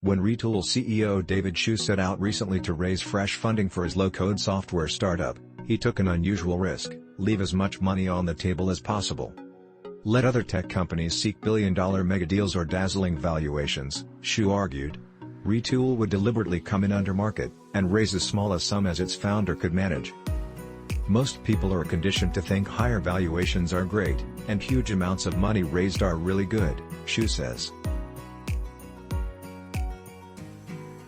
When Retool CEO David Hsu set out recently to raise fresh funding for his low-code software startup, he took an unusual risk: leave as much money on the table as possible. Let other tech companies seek billion-dollar mega deals or dazzling valuations, Hsu argued. Retool would deliberately come in under market, and raise as small a sum as its founder could manage. Most people are conditioned to think higher valuations are great, and huge amounts of money raised are really good, Hsu says.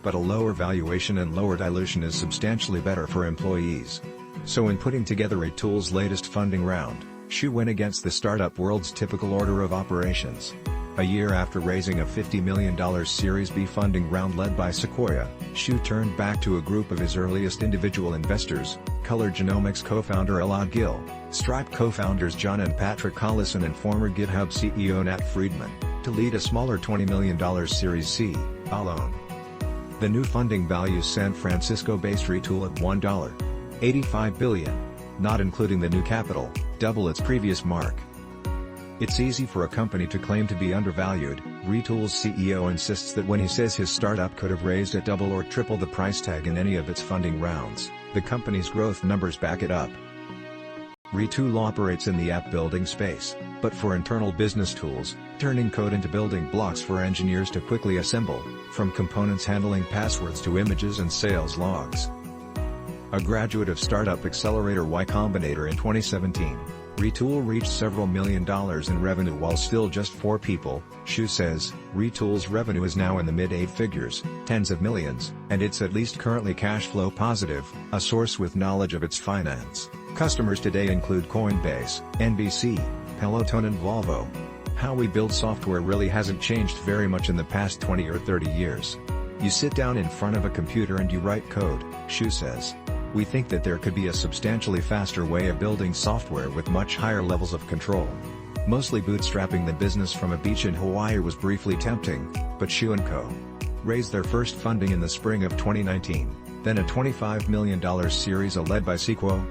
But a lower valuation and lower dilution is substantially better for employees. So in putting together Retool's latest funding round, Hsu went against the startup world's typical order of operations. A year after raising a $50 million Series B funding round led by Sequoia, Hsu turned back to a group of his earliest individual investors, Color Genomics co-founder Elad Gil, Stripe co-founders John and Patrick Collison and former GitHub CEO Nat Friedman, to lead a smaller $20 million Series C, alone. The new funding values San Francisco-based Retool at $1.85 billion, not including the new capital, double its previous mark. It's easy for a company to claim to be undervalued. Retool's CEO insists that when he says his startup could have raised at double or triple the price tag in any of its funding rounds, the company's growth numbers back it up. Retool operates in the app-building space, but for internal business tools, turning code into building blocks for engineers to quickly assemble, from components handling passwords to images and sales logs. A graduate of startup accelerator Y Combinator in 2017, Retool reached several $1 million in revenue while still just 4 people, Hsu says. Retool's revenue is now in the mid-8 figures, tens of millions, and it's at least currently cash flow positive, a source with knowledge of its finance. Customers today include Coinbase, NBC, Peloton and Volvo. How we build software really hasn't changed very much in the past 20 or 30 years. You sit down in front of a computer and you write code, Hsu says. We think that there could be a substantially faster way of building software with much higher levels of control. Mostly bootstrapping the business from a beach in Hawaii was briefly tempting, but Hsu & Co. raised their first funding in the spring of 2019, then a $25 million Series A led by Sequoia.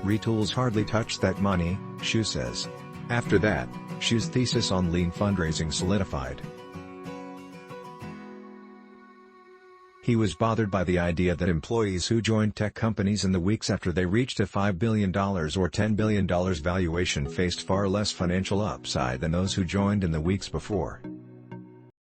Retool's hardly touched that money, Hsu says. After that, Hsu's thesis on lean fundraising solidified. He was bothered by the idea that employees who joined tech companies in the weeks after they reached a $5 billion or $10 billion valuation faced far less financial upside than those who joined in the weeks before.